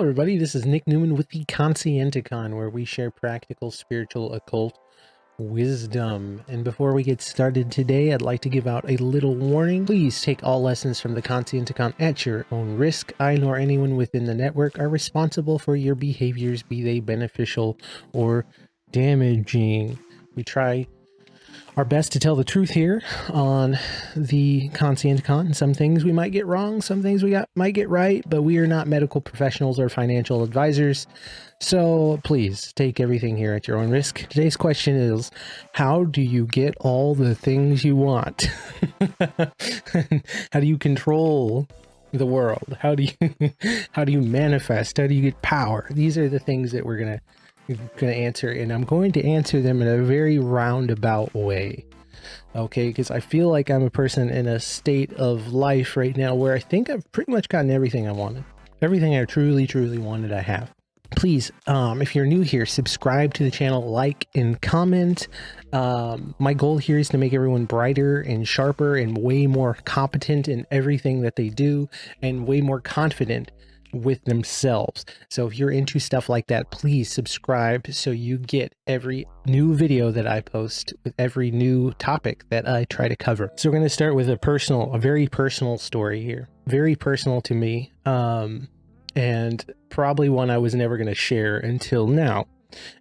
everybody, this is Nick Newman with the Conscienticon, where we share practical, spiritual, occult wisdom. And before we get started today, I'd like to give out a little warning. Please take all lessons from the Conscienticon at your own risk. I nor anyone within the network are responsible for your behaviors, be they beneficial or damaging. We try our best to tell the truth here on the Conscienticon. Some things we might get wrong, some things we might get right, but we are not medical professionals or financial advisors. So please take everything here at your own risk. Today's question is, how do you get all the things you want? How do you control the world? How do you manifest? How do you get power? These are the things that we're going to answer, and I'm going to answer them in a very roundabout way, okay? Because I feel like I'm a person in a state of life right now where I think I've pretty much gotten everything I wanted. Everything I truly wanted, I have. Please, if you're new here, subscribe to the channel, like and comment. My goal here is to make everyone brighter and sharper and way more competent in everything that they do, and way more confident with themselves. So if you're into stuff like that, please subscribe so you get every new video that I post with every new topic that I try to cover. So we're going to start with a very personal story here, very personal to me, and probably one I was never going to share until now.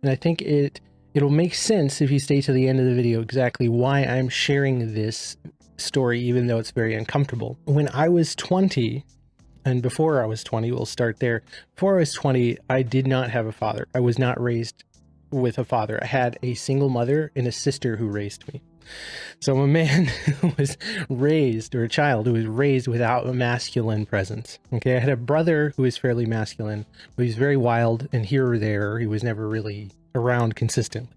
And I think it'll make sense if you stay to the end of the video exactly why I'm sharing this story, even though it's very uncomfortable. When I was 20, and before I was 20, we'll start there. Before I was 20, I did not have a father. I was not raised with a father. I had a single mother and a sister who raised me. So I'm a man who was raised, or a child who was raised without a masculine presence. Okay, I had a brother who was fairly masculine, but he was very wild and here or there. He was never really around consistently.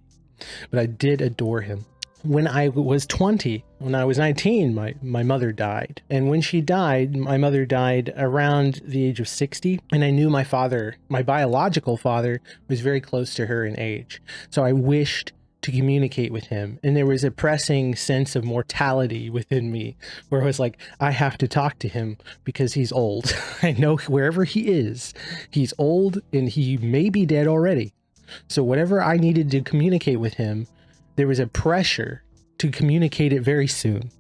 But I did adore him. When I was 20, when I was 19, my mother died. And when she died, my mother died around the age of 60. And I knew my father, my biological father, was very close to her in age. So I wished to communicate with him. And there was a pressing sense of mortality within me where I was like, I have to talk to him because he's old. I know wherever he is, he's old and he may be dead already. So whatever I needed to communicate with him, there was a pressure to communicate it very soon.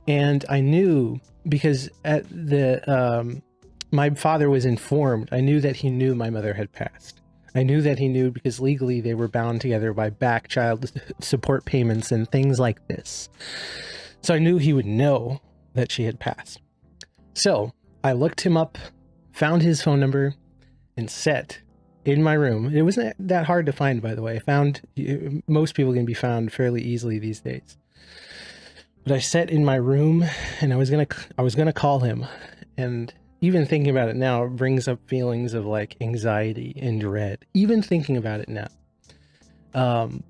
And I knew, because at the my father was informed, I knew that he knew my mother had passed. I knew that he knew because legally they were bound together by back child support payments and things like this. So I knew he would know that she had passed. So I looked him up, found his phone number, and set in my room. It wasn't that hard to find, by the way. I found most people can be found fairly easily these days. But I sat in my room and I was gonna call him. And even thinking about it now, it brings up feelings of like anxiety and dread. Even thinking about it now.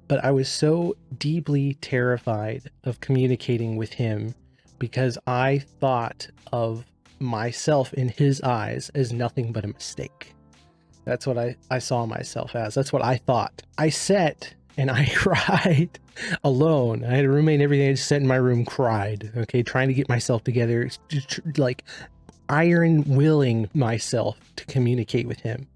But I was so deeply terrified of communicating with him because I thought of myself in his eyes as nothing but a mistake. That's what I saw myself as. That's what I thought. I sat and I cried alone. I had a roommate and everything. I just sat in my room, cried, okay, trying to get myself together, like iron willing myself to communicate with him.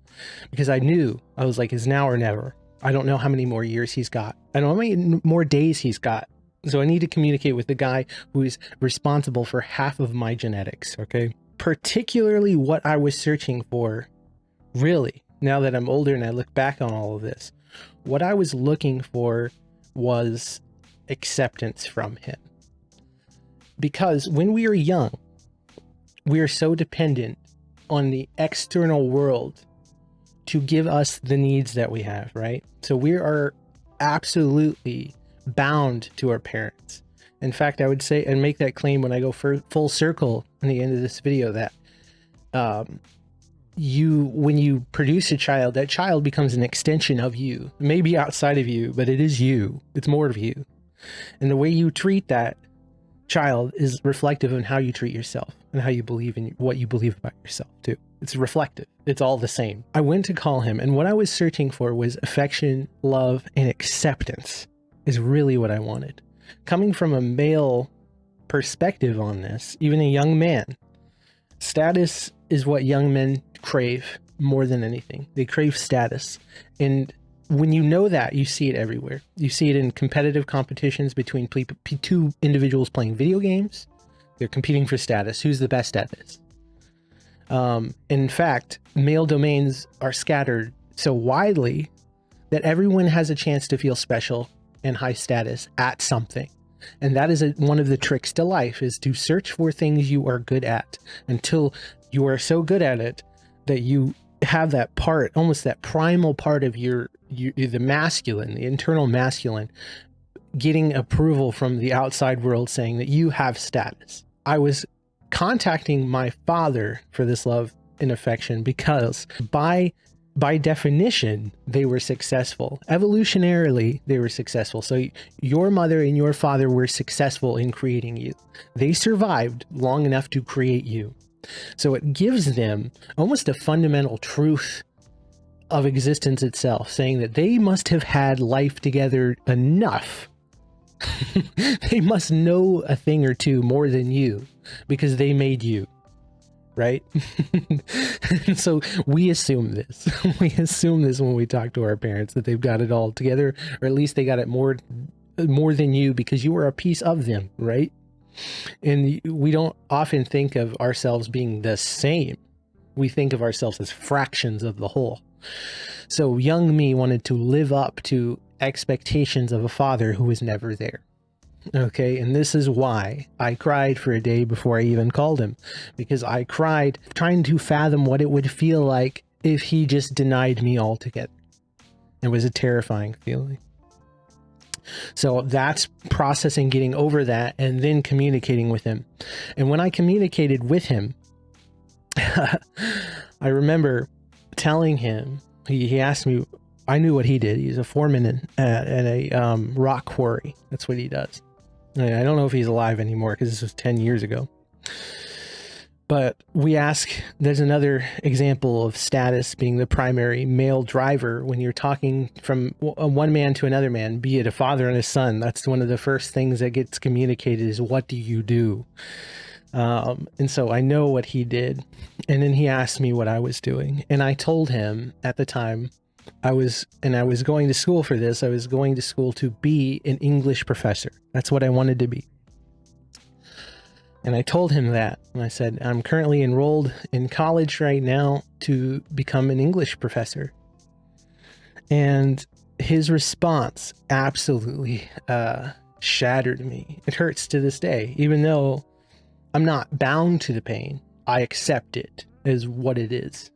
Because I knew, I was like, it's now or never. I don't know how many more years he's got. I don't know how many more days he's got. So I need to communicate with the guy who is responsible for half of my genetics, okay? Particularly what I was searching for, really, now that I'm older and I look back on all of this, what I was looking for was acceptance from him. Because when we are young, we are so dependent on the external world to give us the needs that we have, right? So we are absolutely bound to our parents. In fact, I would say and make that claim when I go full circle in the end of this video that when you produce a child, that child becomes an extension of you, maybe outside of you, but it is you. It's more of you. And the way you treat that child is reflective on how you treat yourself and how you believe in what you believe about yourself too. It's reflective. It's all the same. I went to call him, and what I was searching for was affection, love, and acceptance is really what I wanted. Coming from a male perspective on this, even a young man, status is what young men crave. more than anything. They crave status. And when you know that, you see it everywhere. You see it in competitive competitions between two individuals playing video games. They're competing for status. Who's the best at this? In fact, male domains are scattered so widely that everyone has a chance to feel special and high status at something. And that is one of the tricks to life, is to search for things you are good at until you are so good at it that you have that part, almost that primal part of the masculine, the internal masculine, getting approval from the outside world saying that you have status. I was contacting my father for this love and affection because by definition, they were successful. Evolutionarily, they were successful. So your mother and your father were successful in creating you. They survived long enough to create you. So it gives them almost a fundamental truth of existence itself, saying that they must have had life together enough. They must know a thing or two more than you because they made you. Right? So we assume this. We assume this when we talk to our parents, that they've got it all together, or at least they got it more than you because you were a piece of them, right? And we don't often think of ourselves being the same. We think of ourselves as fractions of the whole. So young me wanted to live up to expectations of a father who was never there. Okay, and this is why I cried for a day before I even called him, because I cried trying to fathom what it would feel like if he just denied me altogether. It was a terrifying feeling. So that's processing, getting over that, and then communicating with him. And when I communicated with him, I remember telling him, he asked me, I knew what he did. He's a foreman at a rock quarry. That's what he does. I don't know if he's alive anymore because this was 10 years ago. But there's another example of status being the primary male driver when you're talking from one man to another man, be it a father and a son. That's one of the first things that gets communicated is, what do you do? And so I know what he did. And then he asked me what I was doing. And I told him at the time, I was going to school for this. I was going to school to be an English professor. That's what I wanted to be. And I told him that. And I said, I'm currently enrolled in college right now to become an English professor. And his response absolutely shattered me. It hurts to this day. Even though I'm not bound to the pain, I accept it as what it is.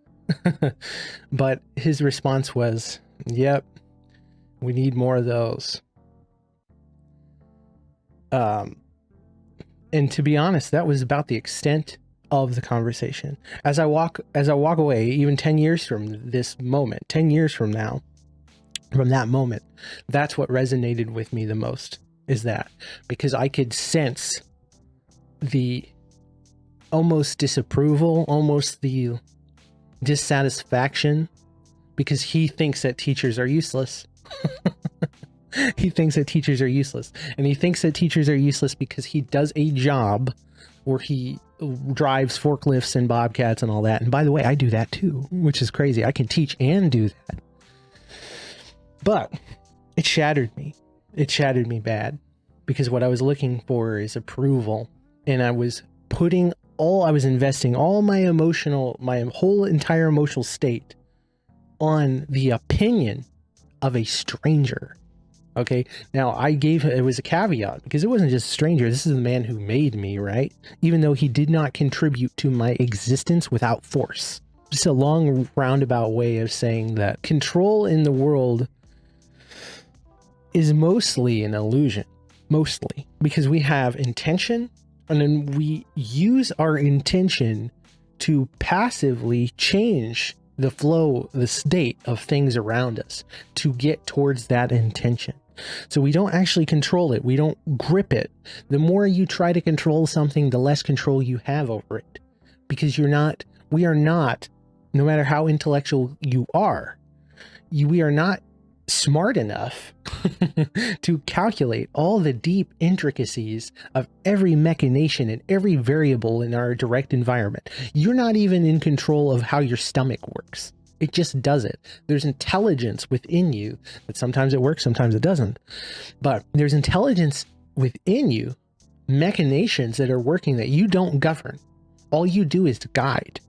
But his response was, yep, we need more of those. And to be honest, that was about the extent of the conversation. As I walk away, even 10 years from this moment, 10 years from now, from that moment, that's what resonated with me the most, is that, because I could sense the almost disapproval, almost the dissatisfaction, because he thinks that teachers are useless. He thinks that teachers are useless, and he thinks that teachers are useless because he does a job where he drives forklifts and bobcats and all that. And by the way, I do that too, which is crazy. I can teach and do that. But it shattered me. It shattered me bad, because what I was looking for is approval, and I was investing all my whole entire emotional state on the opinion of a stranger. Okay. Now it was a caveat, because it wasn't just a stranger. This is the man who made me, right? Even though he did not contribute to my existence without force. Just a long roundabout way of saying that control in the world is mostly an illusion, because we have intention, and then we use our intention to passively change the flow, the state of things around us to get towards that intention. So we don't actually control it. We don't grip it. The more you try to control something, the less control you have over it, because we are not, no matter how intellectual you are, we are not smart enough to calculate all the deep intricacies of every machination and every variable in our direct environment. You're not even in control of how your stomach works. It just does it. There's intelligence within you that sometimes it works, sometimes it doesn't. But there's intelligence within you, machinations that are working that you don't govern. All you do is to guide.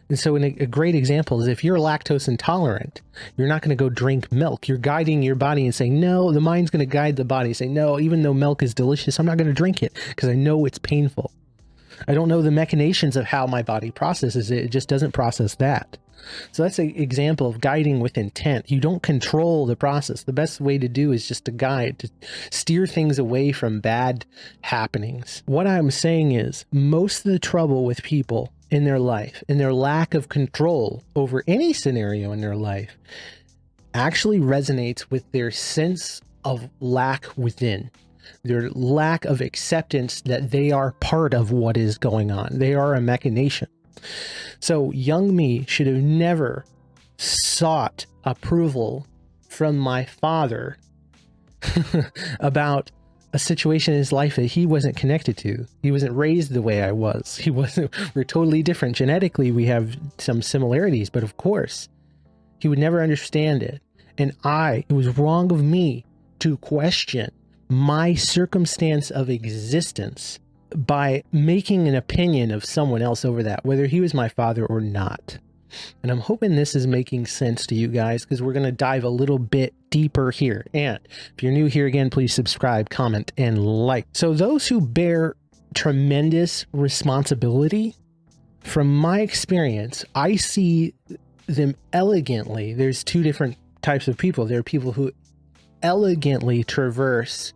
And so a great example is if you're lactose intolerant, you're not going to go drink milk. You're guiding your body and saying, no, the mind's going to guide the body. Say, no, even though milk is delicious, I'm not going to drink it because I know it's painful. I don't know the machinations of how my body processes it. It just doesn't process that. So that's an example of guiding with intent. You don't control the process. The best way to do is just to guide, to steer things away from bad happenings. What I'm saying is most of the trouble with people in their life and their lack of control over any scenario in their life actually resonates with their sense of lack within, their lack of acceptance that they are part of what is going on. They are a machination. So young me should have never sought approval from my father about a situation in his life that he wasn't connected to. He wasn't raised the way I was. We're totally different. Genetically, we have some similarities, but of course, he would never understand it. And it was wrong of me to question my circumstance of existence by making an opinion of someone else over that, whether he was my father or not. And I'm hoping this is making sense to you guys, because we're going to dive a little bit deeper here. And if you're new here again, please subscribe, comment, and like. So those who bear tremendous responsibility, from my experience, I see them elegantly. There's two different types of people. There are people who elegantly traverse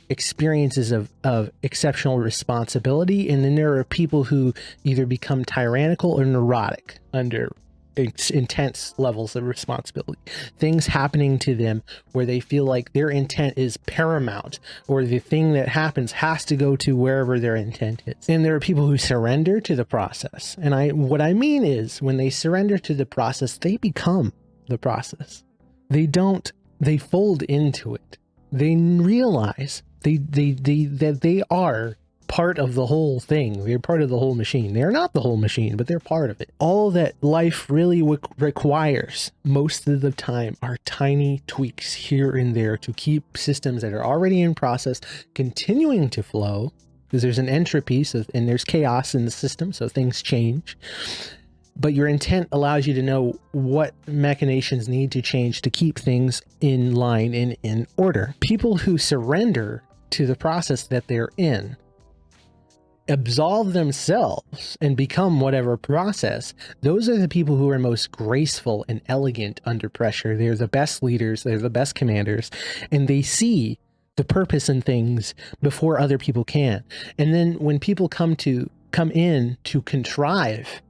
experiences of exceptional responsibility, and then there are people who either become tyrannical or neurotic under intense levels of responsibility. Things happening to them where they feel like their intent is paramount, or the thing that happens has to go to wherever their intent is. And there are people who surrender to the process. And what I mean is, when they surrender to the process, they become the process. They fold into it. They realize that they are part of the whole thing. They're part of the whole machine. They're not the whole machine, but they're part of it. All that life really requires most of the time are tiny tweaks here and there to keep systems that are already in process continuing to flow, because there's an entropy, and there's chaos in the system, so things change. But your intent allows you to know what machinations need to change to keep things in line and in order. People who surrender to the process that they're in, absolve themselves and become whatever process, those are the people who are most graceful and elegant under pressure. They're the best leaders, they're the best commanders, and they see the purpose in things before other people can. And then when people come in to contrive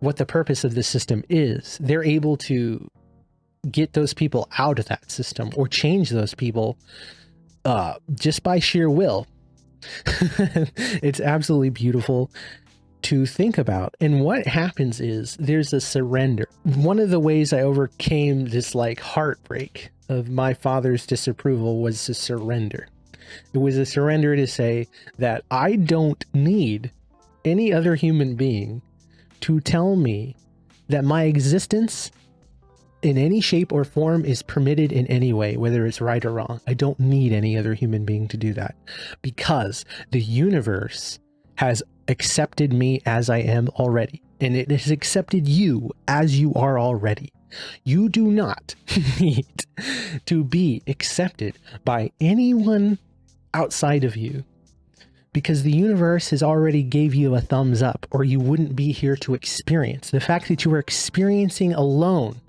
what the purpose of the system is, they're able to get those people out of that system or change those people just by sheer will. It's absolutely beautiful to think about. And what happens is there's a surrender. One of the ways I overcame this heartbreak of my father's disapproval was to surrender. It was a surrender to say that I don't need any other human being to tell me that my existence in any shape or form is permitted in any way, whether it's right or wrong. I don't need any other human being to do that, because the universe has accepted me as I am already, and it has accepted you as you are already. You do not need to be accepted by anyone outside of you, because the universe has already gave you a thumbs up, or you wouldn't be here to experience. The fact that you are experiencing alone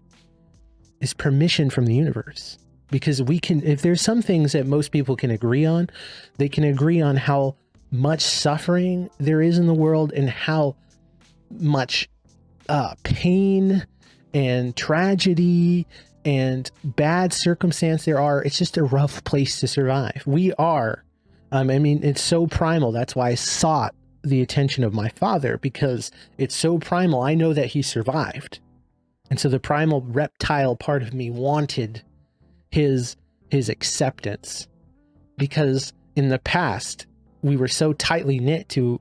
is permission from the universe, because if there's some things that most people can agree on, they can agree on how much suffering there is in the world and how much pain and tragedy and bad circumstance there are. It's just a rough place to survive. We are, it's so primal. That's why I sought the attention of my father, because it's so primal. I know that he survived. And so the primal reptile part of me wanted his his acceptance, because in the past we were so tightly knit to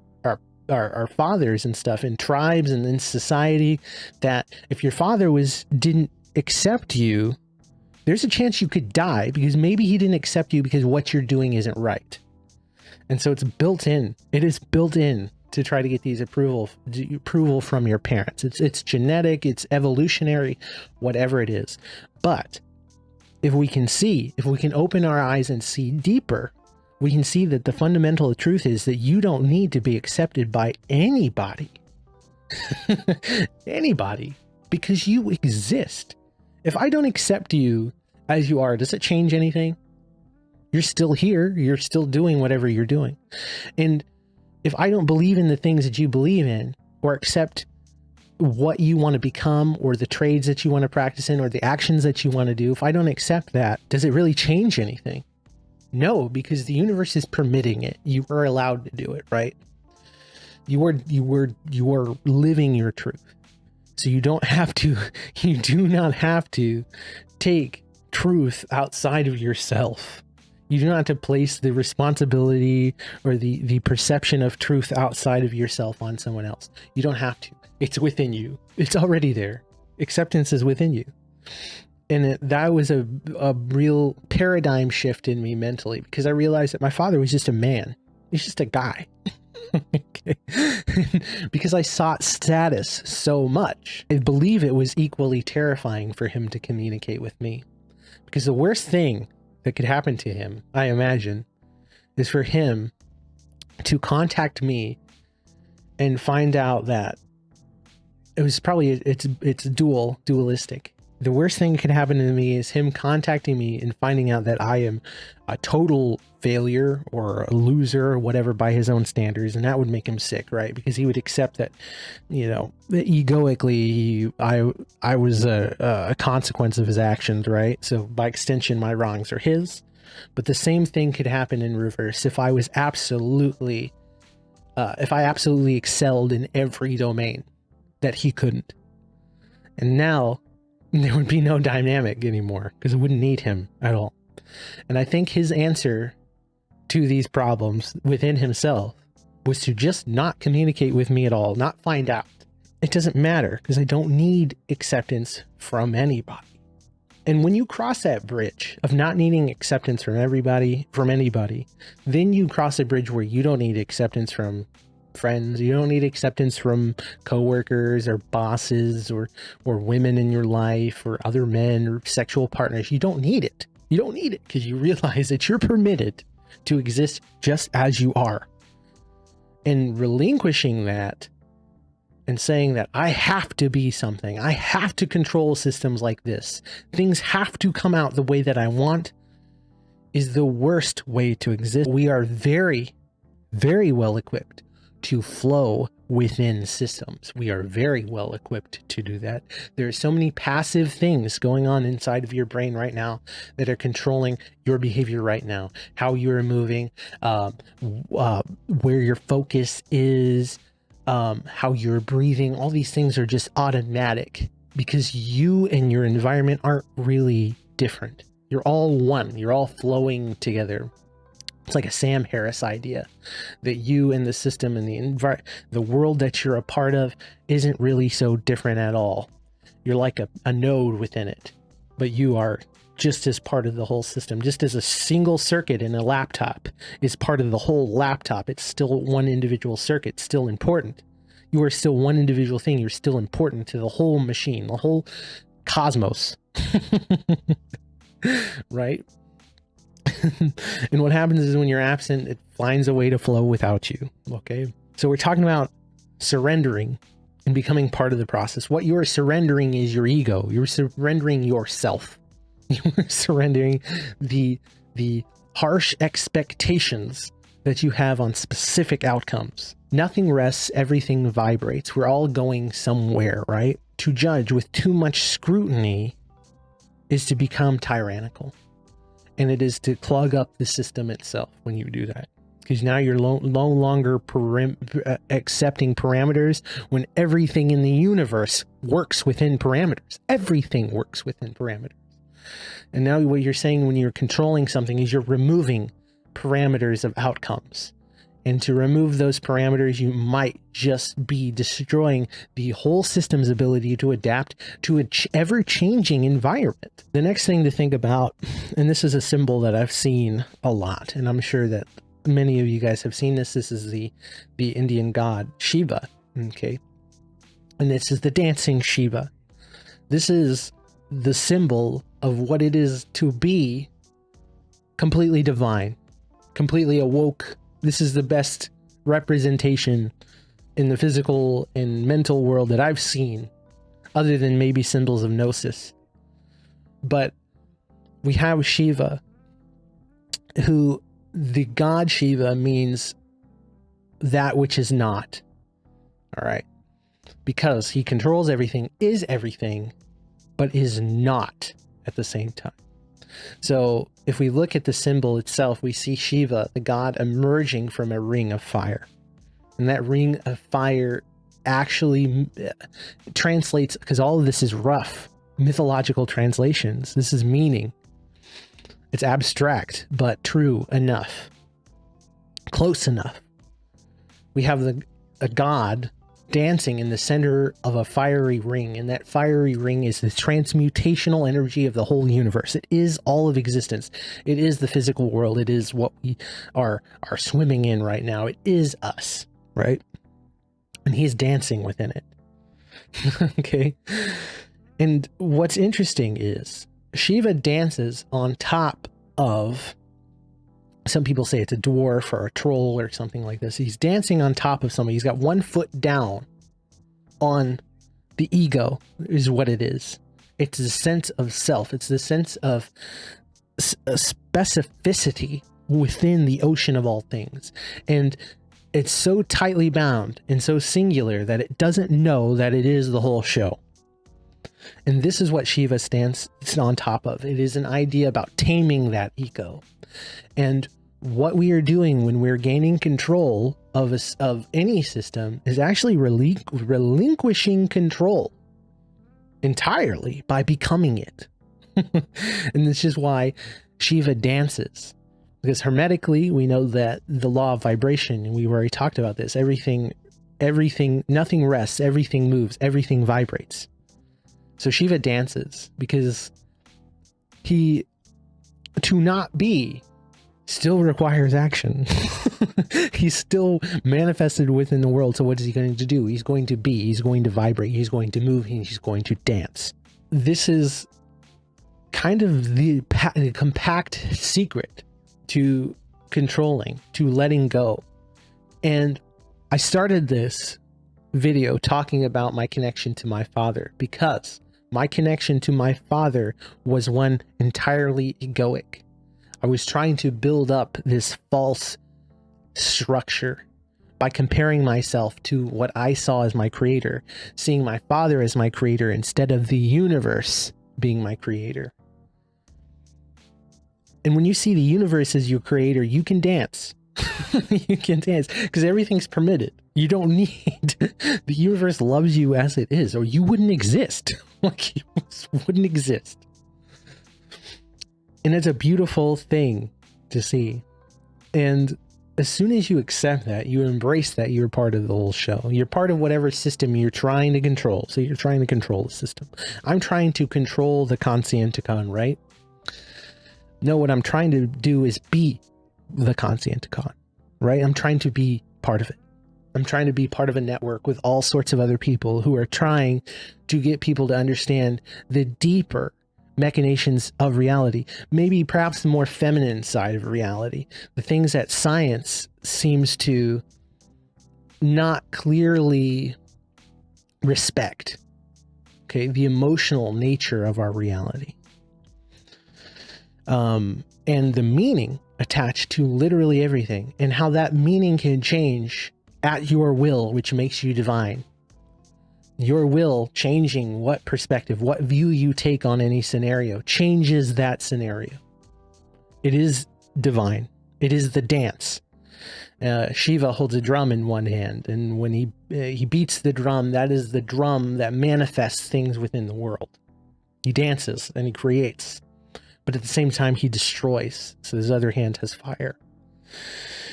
our fathers and stuff in tribes and in society that if your father didn't accept you, there's a chance you could die, because maybe he didn't accept you because what you're doing isn't right. And so it's built in. It is built in to try to get these approval from your parents. It's genetic, it's evolutionary, whatever it is. But if we can open our eyes and see deeper, we can see that the fundamental truth is that you don't need to be accepted by anybody. Anybody, because you exist. If I don't accept you as you are, does it change anything? You're still here. You're still doing whatever you're doing. And if I don't believe in the things that you believe in, or accept what you want to become, or the trades that you want to practice in, or the actions that you want to do, if I don't accept that, does it really change anything? No, because the universe is permitting it. You are allowed to do it, right? You are living your truth. So you do not have to take truth outside of yourself. You do not have to place the responsibility or the perception of truth outside of yourself on someone else. You don't have to. It's within you. It's already there. Acceptance is within you. And that was a real paradigm shift in me mentally, because I realized that my father was just a man. He's just a guy. Okay. Because I sought status so much, I believe it was equally terrifying for him to communicate with me. Because the worst thing that could happen to him, I imagine, is for him to contact me and find out that it was probably, it's dualistic. The worst thing that could happen to me is him contacting me and finding out that I am a total failure or a loser or whatever by his own standards. And that would make him sick, right? Because he would accept that, egoically, I was a consequence of his actions, right? So by extension, my wrongs are his. But the same thing could happen in reverse. If I absolutely excelled in every domain that he couldn't. And now there would be no dynamic anymore, because I wouldn't need him at all. And I think his answer to these problems within himself was to just not communicate with me at all, not find out. It doesn't matter, because I don't need acceptance from anybody. And when you cross that bridge of not needing acceptance from anybody, then you cross a bridge where you don't need acceptance from friends. You don't need acceptance from coworkers or bosses or women in your life or other men or sexual partners. You don't need it. You don't need it, because you realize that you're permitted to exist just as you are. And relinquishing that and saying that I have to be something, I have to control systems like this, things have to come out the way that I want, is the worst way to exist. We are very, very well equipped to flow within systems. We are very well equipped to do that. There are so many passive things going on inside of your brain right now that are controlling your behavior right now, how you're moving, where your focus is, how you're breathing. All these things are just automatic because you and your environment aren't really different. You're all one. You're all flowing together. It's like a Sam Harris idea that you and the system and the world that you're a part of isn't really so different at all. You're like a node within it, but you are just as part of the whole system. Just as a single circuit in a laptop is part of the whole laptop, it's still one individual circuit, still important. You are still one individual thing. You're still important to the whole machine, the whole cosmos, right? And what happens is when you're absent, it finds a way to flow without you. Okay. So we're talking about surrendering and becoming part of the process. What you're surrendering is your ego. You're surrendering yourself. You're surrendering the harsh expectations that you have on specific outcomes. Nothing rests, everything vibrates. We're all going somewhere, right? To judge with too much scrutiny is to become tyrannical. And it is to clog up the system itself when you do that. Because now you're no longer accepting parameters when everything in the universe works within parameters. Everything works within parameters. And now what you're saying when you're controlling something is you're removing parameters of outcomes. And to remove those parameters, you might just be destroying the whole system's ability to adapt to an ever-changing environment. The next thing to think about, and this is a symbol that I've seen a lot, and I'm sure that many of you guys have seen this. This is the Indian god Shiva, okay? And this is the dancing Shiva. This is the symbol of what it is to be completely divine, completely awoke. This is the best representation in the physical and mental world that I've seen, other than maybe symbols of gnosis. But we have Shiva, who the god Shiva means that which is not. All right. Because he controls everything, is everything, but is not at the same time. So if we look at the symbol itself, we see Shiva, the god, emerging from a ring of fire. And that ring of fire actually translates, because all of this is rough mythological translations. This is meaning. It's abstract, but true enough. Close enough. We have a god dancing in the center of a fiery ring, and that fiery ring is the transmutational energy of the whole universe. It is all of existence. It is the physical world. It is what we are swimming in right now. It is us, right? And he's dancing within it. Okay. And what's interesting is Shiva dances on top of, some people say it's a dwarf or a troll or something like this. He's dancing on top of somebody. He's got 1 foot down on the ego, is what it is. It's the sense of self. It's the sense of specificity within the ocean of all things. And it's so tightly bound and so singular that it doesn't know that it is the whole show. And this is what Shiva stands on top of. It is an idea about taming that ego. And what we are doing when we're gaining control of any system is actually relinquishing control entirely by becoming it. And this is why Shiva dances, because hermetically we know that the law of vibration, and we've already talked about this, everything, nothing rests, everything moves, everything vibrates. So Shiva dances because to not be still requires action. He's still manifested within the world. So what is he going to do? He's going to be, he's going to vibrate, he's going to move, he's going to dance. This is kind of the compact secret to controlling, to letting go. And I started this video talking about my connection to my father, because my connection to my father was one entirely egoic. I was trying to build up this false structure by comparing myself to what I saw as my creator, seeing my father as my creator instead of the universe being my creator. And when you see the universe as your creator, you can dance. You can dance because everything's permitted. You don't need, the universe loves you as it is, or you wouldn't exist. Like, you wouldn't exist. And it's a beautiful thing to see. And as soon as you accept that, you embrace that you're part of the whole show. You're part of whatever system you're trying to control. So you're trying to control the system. I'm trying to control the Conscienticon, right? No, what I'm trying to do is be the Conscienticon, right? I'm trying to be part of it. I'm trying to be part of a network with all sorts of other people who are trying to get people to understand the deeper machinations of reality, maybe perhaps the more feminine side of reality, the things that science seems to not clearly respect. Okay, the emotional nature of our reality. And the meaning attached to literally everything, and how that meaning can change at your will, which makes you divine. Your will changing what perspective, what view you take on any scenario changes that scenario. It is divine. It is the dance. Shiva holds a drum in one hand, and when he beats the drum, that is the drum that manifests things within the world. He dances and he creates. but at the same time he destroys. So his other hand has fire.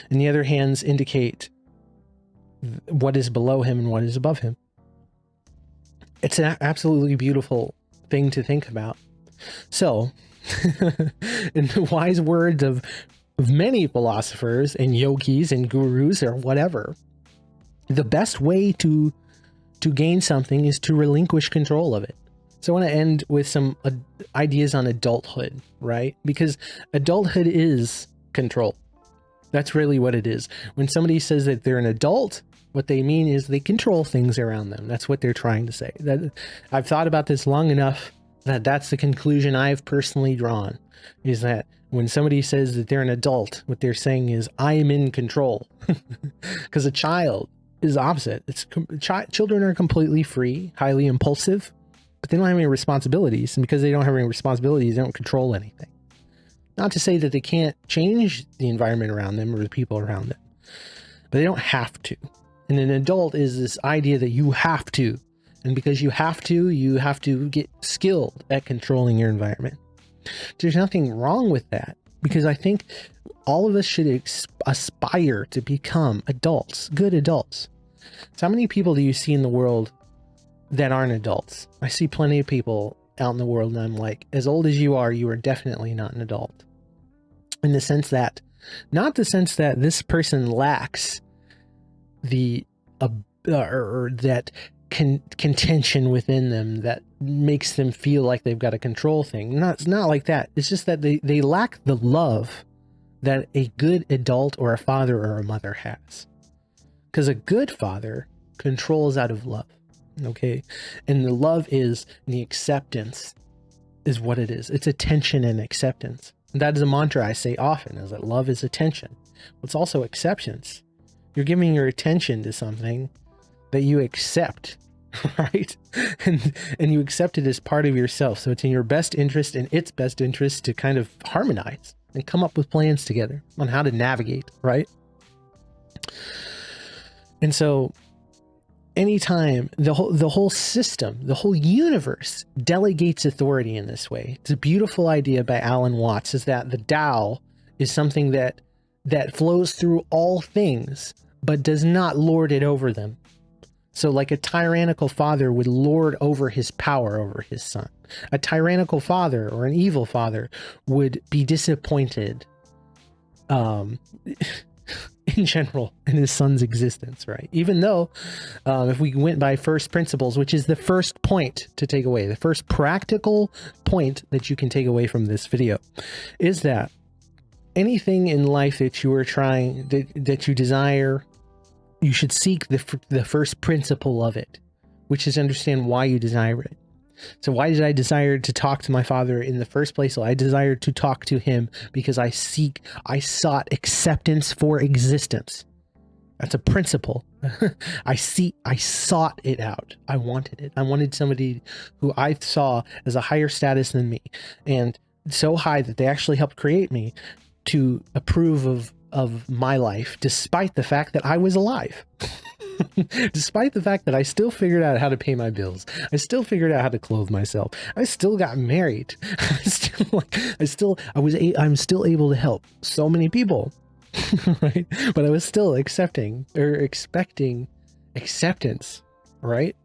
And the other hands indicate what is below him and what is above him. It's an absolutely beautiful thing to think about. So, in the wise words of many philosophers and yogis and gurus or whatever, the best way to gain something is to relinquish control of it. So I want to end with some ideas on adulthood, right? Because adulthood is control. That's really what it is. When somebody says that they're an adult, what they mean is they control things around them. That's what they're trying to say. That I've thought about this long enough that that's the conclusion I've personally drawn, is that when somebody says that they're an adult, what they're saying is, I am in control. Because a child is opposite. Children are completely free, highly impulsive, but they don't have any responsibilities. And because they don't have any responsibilities, they don't control anything. Not to say that they can't change the environment around them or the people around them, but they don't have to. And an adult is this idea that you have to. And because you have to get skilled at controlling your environment. There's nothing wrong with that, because I think all of us should aspire to become adults, good adults. So how many people do you see in the world that aren't adults? I see plenty of people out in the world, and I'm like, as old as you are definitely not an adult. In the sense that, not the sense that this person lacks the or that contention within them that makes them feel like they've got a control thing. It's not like that. It's just that they lack the love that a good adult or a father or a mother has. Because a good father controls out of love. Okay. And the love is, the acceptance is what it is. It's attention and acceptance. And that is a mantra I say often, is that love is attention. It's also acceptance. You're giving your attention to something that you accept, right? And you accept it as part of yourself. So it's in your best interest and its best interest to kind of harmonize and come up with plans together on how to navigate, right? And so anytime the whole system, the whole universe delegates authority in this way. It's a beautiful idea by Alan Watts, is that the Tao is something that flows through all things, but does not lord it over them. So like a tyrannical father would lord over his power over his son. A tyrannical father or an evil father would be disappointed in general in his son's existence, right? Even though if we went by first principles, which is the first point to take away, the first practical point that you can take away from this video, is that anything in life that you are trying, that you desire, you should seek the first principle of it, which is understand why you desire it. So why did I desire to talk to my father in the first place? Well, I desired to talk to him because I sought acceptance for existence. That's a principle. I sought it out. I wanted it. I wanted somebody who I saw as a higher status than me, and so high that they actually helped create me, to approve of my life, despite the fact that I was alive. Despite the fact that I still figured out how to pay my bills. I still figured out how to clothe myself. I still got married. I'm still able to help so many people. Right? But I was still expecting acceptance, right?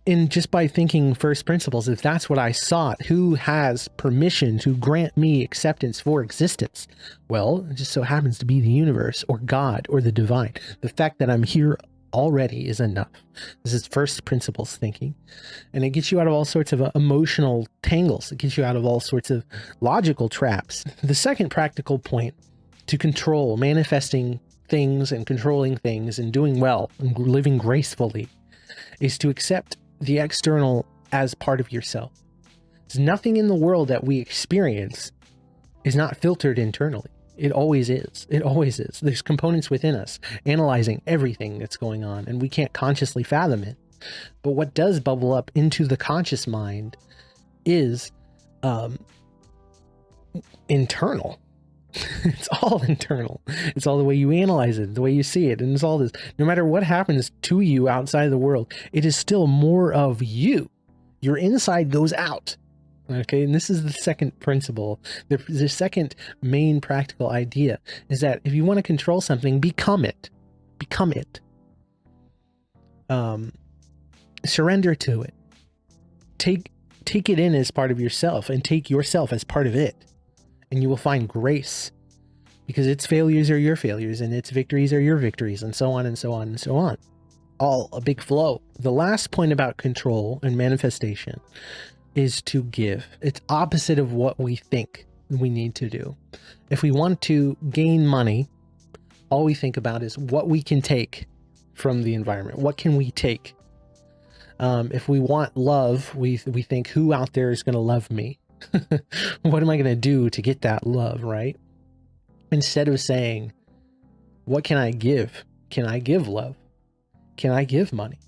And just by thinking first principles, if that's what I sought, who has permission to grant me acceptance for existence? Well, it just so happens to be the universe or God or the divine. The fact that I'm here already is enough. This is first principles thinking. And it gets you out of all sorts of emotional tangles. It gets you out of all sorts of logical traps. The second practical point to control, manifesting things and controlling things and doing well and living gracefully, is to accept the external as part of yourself. There's nothing in the world that we experience is not filtered internally. It always is. It always is. There's components within us analyzing everything that's going on, and we can't consciously fathom it. But what does bubble up into the conscious mind is internal. It's all internal. It's all the way you analyze it, the way you see it, and it's all this. No matter what happens to you outside of the world, it is still more of you. Your inside goes out. Okay, and this is the second principle. The second main practical idea is that if you want to control something, become it. Become it. Surrender to it. Take it in as part of yourself, and take yourself as part of it, and you will find grace, because its failures are your failures and its victories are your victories, and so on and so on and so on. All a big flow. The last point about control and manifestation is to give. It's opposite of what we think we need to do. If we want to gain money, all we think about is what we can take from the environment. What can we take? If we want love, we think, who out there is going to love me? What am I going to do to get that love, right? Instead of saying, what can I give? Can I give love? Can I give money?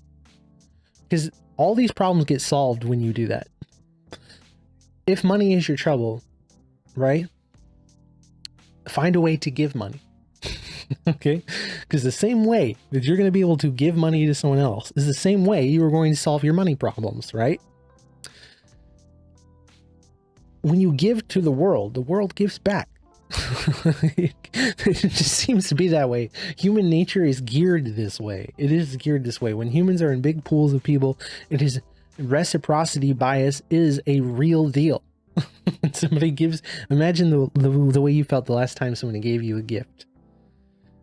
Because all these problems get solved when you do that. If money is your trouble, right? Find a way to give money. Okay? Because the same way that you're going to be able to give money to someone else is the same way you are going to solve your money problems, right? When you give to the world gives back. It just seems to be that way. Human nature is geared this way. It is geared this way. When humans are in big pools of people, it is reciprocity bias is a real deal. Somebody gives, imagine the way you felt the last time someone gave you a gift.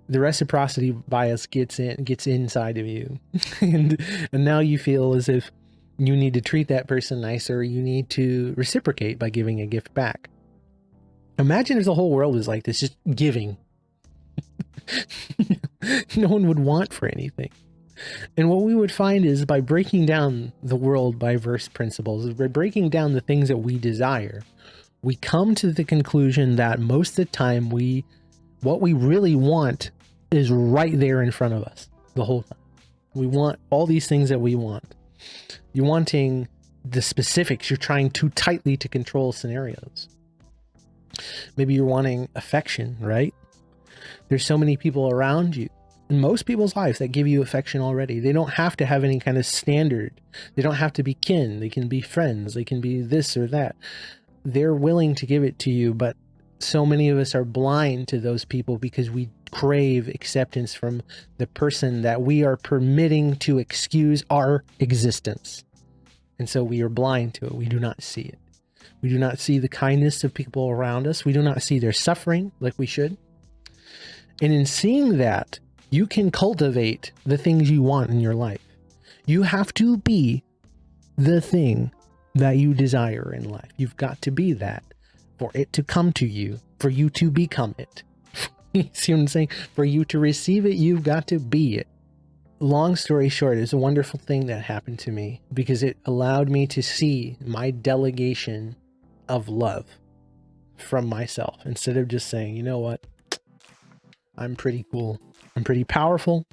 The reciprocity bias gets inside of you, and now you feel as if you need to treat that person nicer. You need to reciprocate by giving a gift back. Imagine if the whole world was like this, just giving. No one would want for anything. And what we would find is, by breaking down the world by verse principles, by breaking down the things that we desire, we come to the conclusion that most of the time what we really want is right there in front of us the whole time. We want all these things that we want. You're wanting the specifics. You're trying too tightly to control scenarios. Maybe you're wanting affection, right? There's so many people around you in most people's lives that give you affection already. They don't have to have any kind of standard. They don't have to be kin. They can be friends. They can be this or that. They're willing to give it to you, but so many of us are blind to those people because we crave acceptance from the person that we are permitting to excuse our existence. And so we are blind to it. We do not see it. We do not see the kindness of people around us. We do not see their suffering like we should. And in seeing that, you can cultivate the things you want in your life. You have to be the thing that you desire in life. You've got to be that for it to come to you, for you to become it. You see what I'm saying? For you to receive it, you've got to be it. Long story short, it's a wonderful thing that happened to me because it allowed me to see my delegation of love from myself, instead of just saying, you know what? I'm pretty cool. I'm pretty powerful.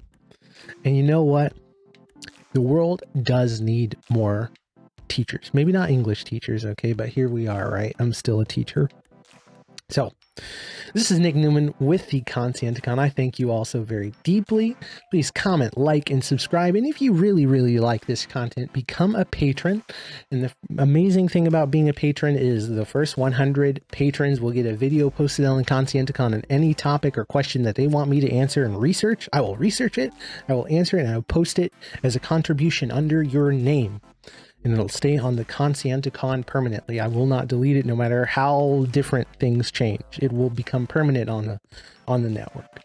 And you know what? The world does need more teachers. Maybe not English teachers, okay? But here we are, right? I'm still a teacher. So, this is Nick Newman with the Conscienticon. I thank you all so very deeply. Please comment, like, and subscribe. And if you really, really like this content, become a patron. And the amazing thing about being a patron is the first 100 patrons will get a video posted on the Conscienticon on any topic or question that they want me to answer and research. I will research it, I will answer it, and I will post it as a contribution under your name. And it'll stay on the Conscienticon permanently. I will not delete it no matter how different things change. It will become permanent on the network.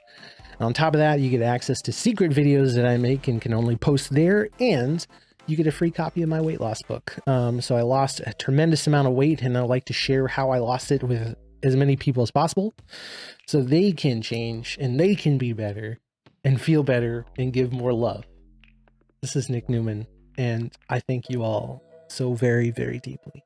And on top of that, you get access to secret videos that I make and can only post there, and you get a free copy of my weight loss book. So I lost a tremendous amount of weight, and I like to share how I lost it with as many people as possible so they can change and they can be better and feel better and give more love. This is Nick Newman, and I thank you all so very, very deeply.